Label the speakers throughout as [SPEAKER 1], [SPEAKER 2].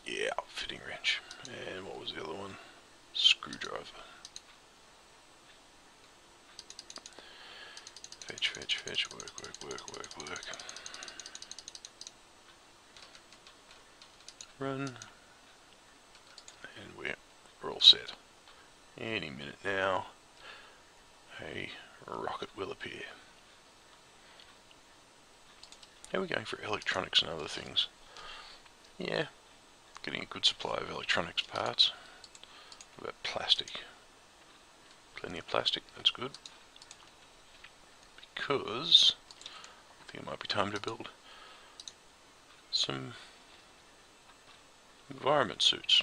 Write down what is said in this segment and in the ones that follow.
[SPEAKER 1] Yeah, fitting wrench. And what was the other one? Screwdriver. Fetch, work. Run. And we're all set. Any minute now, a rocket will appear. How are we going for electronics and other things? Yeah, getting a good supply of electronics parts. What about plastic? Plenty of plastic, that's good. Because I think it might be time to build some environment suits.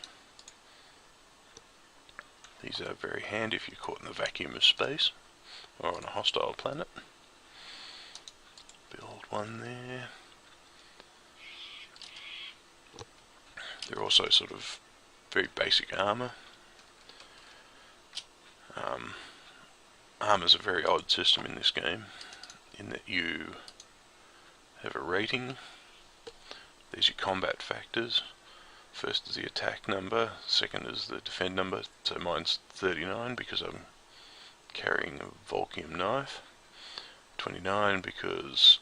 [SPEAKER 1] These are very handy if you're caught in the vacuum of space or on a hostile planet. Build one there. They're also sort of very basic armor. Armor's a very odd system in this game, in that you have a rating. There's your combat factors. First is the attack number, second is the defend number, so mine's 39 because I'm carrying a Volkium knife, 29 because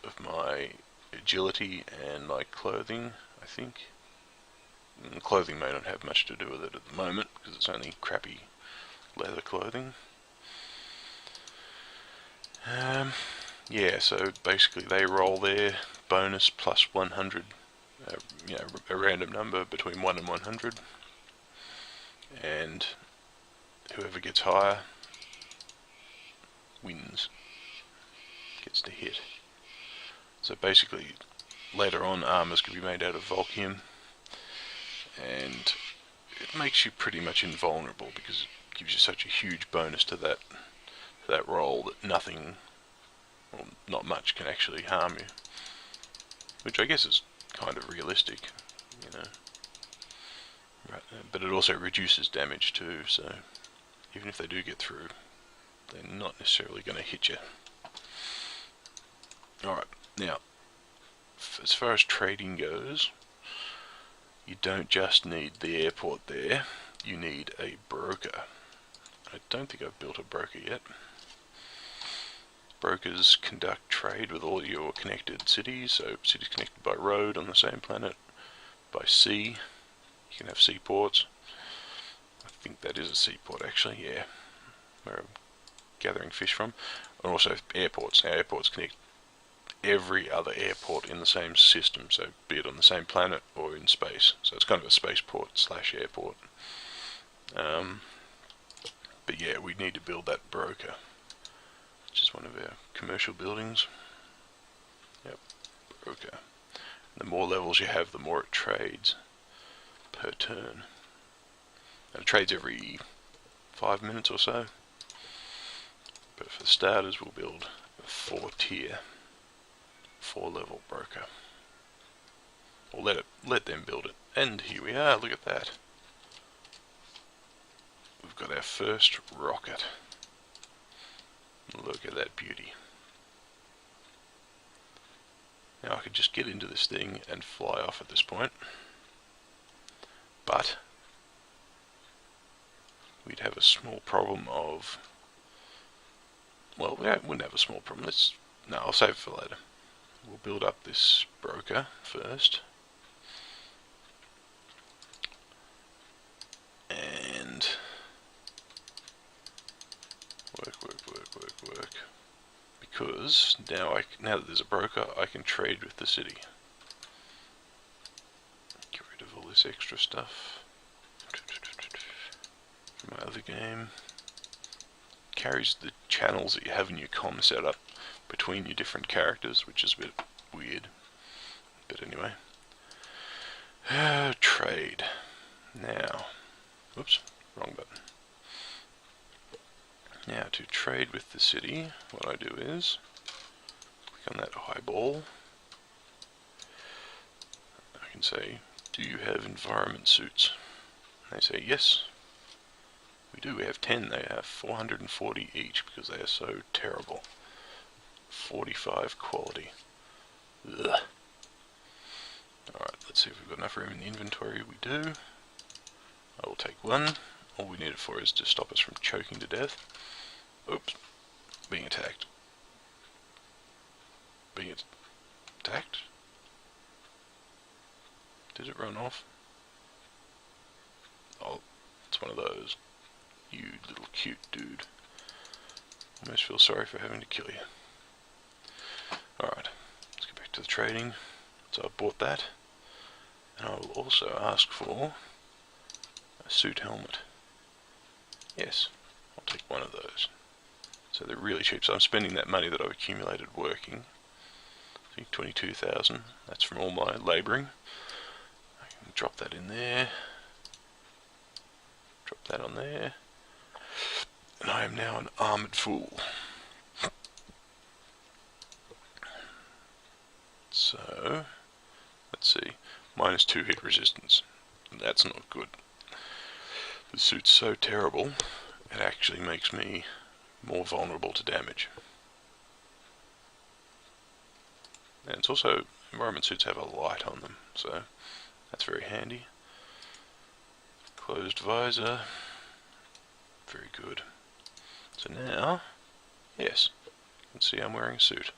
[SPEAKER 1] of my agility and my clothing, I think. And clothing may not have much to do with it at the moment because it's only crappy leather clothing. Yeah, so basically they roll their bonus plus 100, a random number between 1 and 100, and whoever gets higher wins, gets to hit. So basically later on armors can be made out of Volkium, and it makes you pretty much invulnerable because it gives you such a huge bonus to that roll that nothing, or not much, can actually harm you, which I guess is kind of realistic, you know. Right, but it also reduces damage too, so even if they do get through, they're not necessarily going to hit you. Alright, now, as far as trading goes, you don't just need the airport there, you need a broker. I don't think I've built a broker yet. Brokers conduct trade with all your connected cities, so cities connected by road on the same planet, by sea. You can have seaports. I think that is a seaport actually, yeah, where I'm gathering fish from. And also airports. Now airports connect every other airport in the same system, so be it on the same planet or in space. So it's kind of a spaceport slash airport. But yeah, we need to build that broker, which is one of our commercial buildings. Yep, broker. The more levels you have, the more it trades per turn. And it trades every 5 minutes or so. But for starters, we'll build a 4-tier, 4-level broker. Or let them build it. And here we are, look at that. We've got our first rocket. Look at that beauty. Now I could just get into this thing and fly off at this point. But we'd have a small problem of... Well, we wouldn't have a small problem. No, I'll save it for later. We'll build up this broker first. And work. Because now that there's a broker, I can trade with the city. Get rid of all this extra stuff from my other game. Carries the channels that you have in your comm set up between your different characters, which is a bit weird. But anyway. Trade. Now. Whoops, wrong button. Now to trade with the city, what I do is click on that eyeball. I can say, do you have environment suits? And they say yes. We do, we have 10. They have 440 each because they are so terrible. 45 quality. Ugh. Alright, let's see if we've got enough room in the inventory. We do. I will take one. All we need it for is to stop us from choking to death. Oops. Being attacked. Being attacked? Did it run off? Oh, it's one of those. You little cute dude. Almost feel sorry for having to kill you. Alright, let's get back to the trading. So I bought that. And I will also ask for a suit helmet. Yes, I'll take one of those. So they're really cheap. So I'm spending that money that I've accumulated working. I think 22,000. That's from all my labouring. I can drop that in there. Drop that on there. And I am now an armoured fool. So, let's see. -2 hit resistance. That's not good. The suit's so terrible, it actually makes me more vulnerable to damage. And it's also, environment suits have a light on them, so that's very handy. Closed visor. Very good. So now, yes, you can see I'm wearing a suit.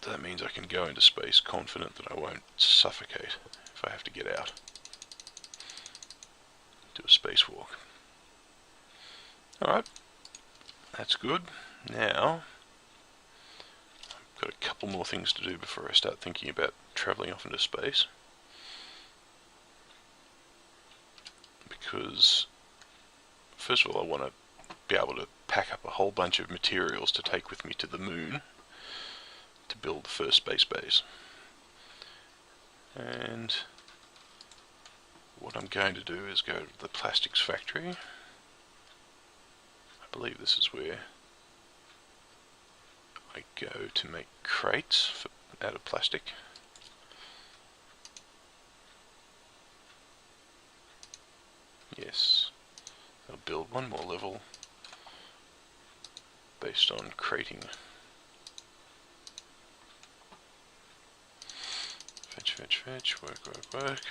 [SPEAKER 1] That means I can go into space confident that I won't suffocate if I have to get out. Do a spacewalk. Alright, that's good. Now, I've got a couple more things to do before I start thinking about travelling off into space. Because, first of all, I want to be able to pack up a whole bunch of materials to take with me to the moon to build the first space base. And what I'm going to do is go to the plastics factory. I believe this is where I go to make crates out of plastic. Yes, I'll build one more level based on crating. Fetch, fetch, fetch, work, work, work.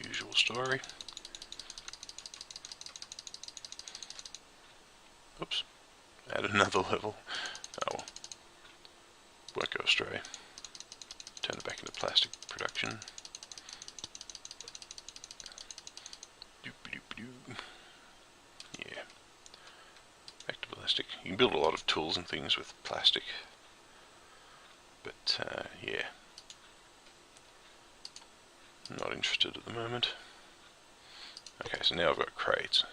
[SPEAKER 1] Usual story. Oops, add another level. Oh, won't go astray. Turn it back into plastic production. Yeah, back to plastic. You can build a lot of tools and things with plastic, but yeah, not interested at the moment. Okay, so now I've got crates.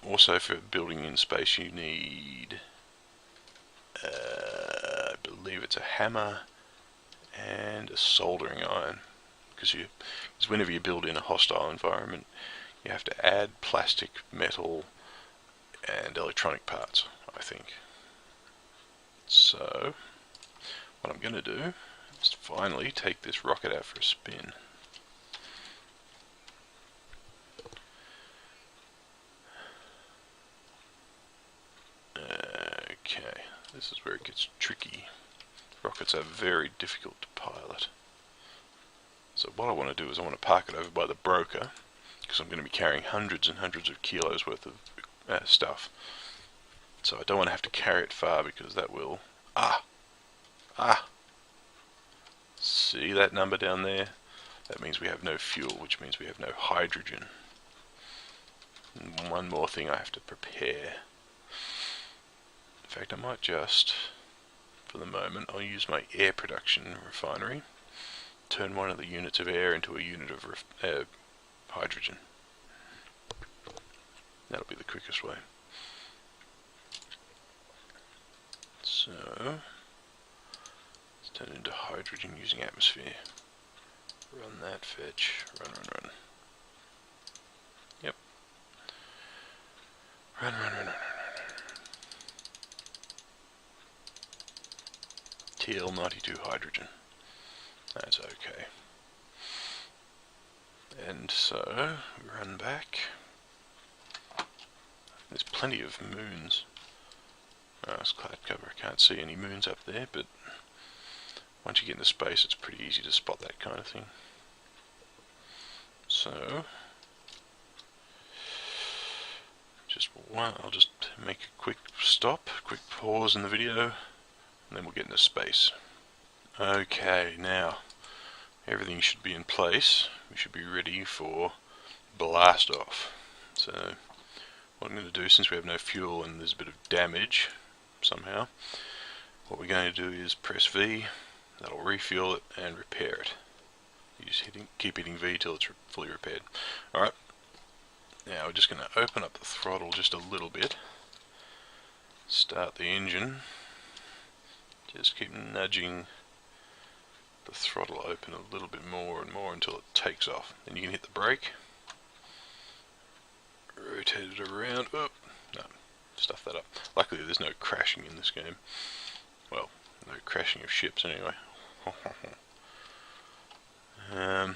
[SPEAKER 1] Also, for building in space, you need, I believe it's a hammer and a soldering iron, because whenever you build in a hostile environment, you have to add plastic, metal, and electronic parts, I think. So, what I'm going to do is finally take this rocket out for a spin. Okay, this is where it gets tricky. Rockets are very difficult to pilot. So what I want to do is I want to park it over by the broker, because I'm going to be carrying hundreds and hundreds of kilos worth of stuff. So I don't want to have to carry it far, because that will... See that number down there? That means we have no fuel, which means we have no hydrogen. And one more thing I have to prepare. In fact, I might just, for the moment, I'll use my air production refinery, turn one of the units of air into a unit of hydrogen. That'll be the quickest way. So, let's turn it into hydrogen using atmosphere. Run that, fetch, run, run, run. Yep. Run, run, run, run, run. TL92 hydrogen. That's okay. And so, we run back. plenty of moons. It's cloud cover, I can't see any moons up there, but once you get into space it's pretty easy to spot that kind of thing. So, I'll just make a quick stop, quick pause in the video, and then we'll get into space. Okay, now everything should be in place. We should be ready for blast off. So what I'm going to do, since we have no fuel and there's a bit of damage somehow, what we're going to do is press V. That'll refuel it and repair it. You just keep hitting V till it's fully repaired. Alright, now we're just going to open up the throttle just a little bit, start the engine, just keep nudging the throttle open a little bit more and more until it takes off. Then you can hit the brake, rotate it around. Oh, no, stuff that up. Luckily there's no crashing in this game. Well, no crashing of ships anyway. And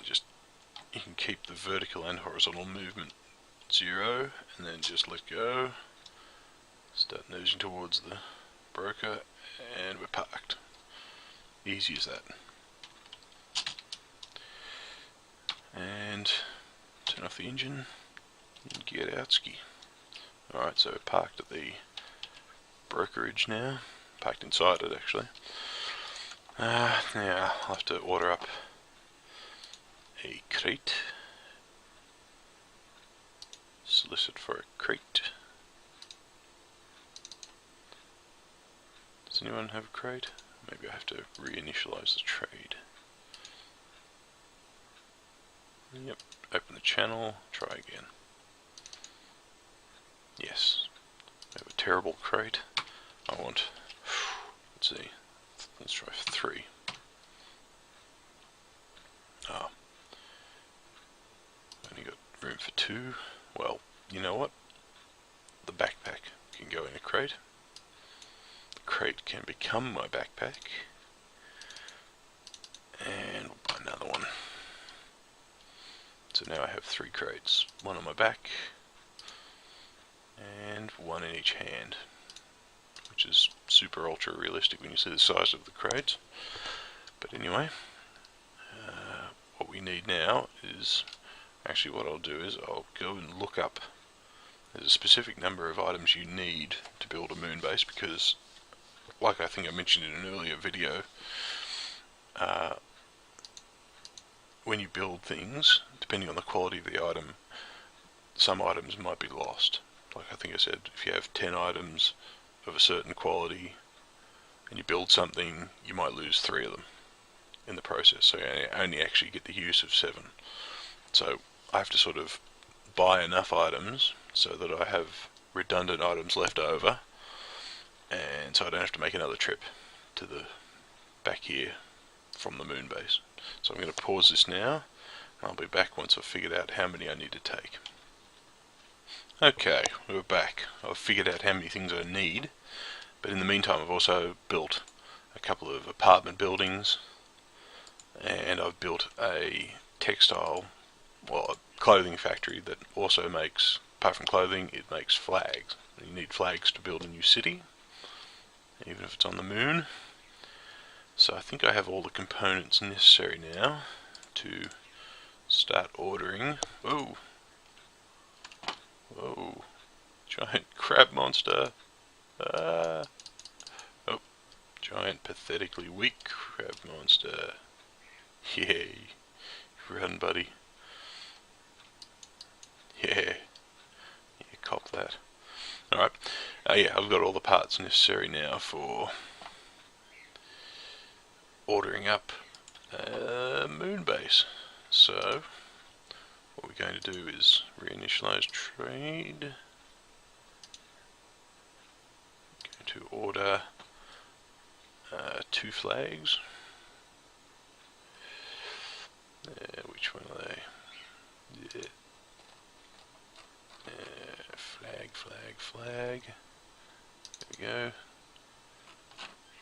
[SPEAKER 1] just, you can keep the vertical and horizontal movement 0, and then just let go, start nosing towards the broker, and we're parked. Easy as that. And turn off the engine and get out ski. Alright, so we're parked at the brokerage now. Parked inside it actually. Now I'll have to order up a crate. Solicit for a crate. Does anyone have a crate? Maybe I have to reinitialize the trade. Yep, open the channel, try again. Yes, I have a terrible crate. I want, let's see, let's try 3. Oh, only got room for 2. Well, you know what? The backpack can go in a crate. The crate can become my backpack. And we'll buy another one. So now I have 3 crates. 1 on my back, and 1 in each hand. Which is super ultra realistic when you see the size of the crates. But anyway, what we need now is, actually what I'll do is I'll go and look up, there's a specific number of items you need to build a moon base, because like I think I mentioned in an earlier video, when you build things, depending on the quality of the item, some items might be lost. Like I think I said, if you have 10 items of a certain quality and you build something, you might lose 3 of them in the process, so you only actually get the use of 7. So I have to sort of buy enough items so that I have redundant items left over, and so I don't have to make another trip to the back here from the moon base. So I'm going to pause this now, and I'll be back once I've figured out how many I need to take. Okay, we're back. I've figured out how many things I need, but in the meantime I've also built a couple of apartment buildings, and I've built a textile, well, a clothing factory that also makes, apart from clothing, it makes flags. You need flags to build a new city, even if it's on the moon. So I think I have all the components necessary now to start ordering. Whoa! Whoa! Giant crab monster! Ah! Oh! Giant, pathetically weak crab monster. Yay! Run, buddy. Yeah! Yeah, cop that. Alright. Yeah, I've got all the parts necessary now for ordering up a moon base. So what we're going to do is reinitialize trade. Going to order 2 flags. Which one are they? Yeah. Flag, flag, flag. There we go.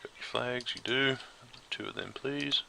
[SPEAKER 1] Got your flags, you do. 2 of them, please.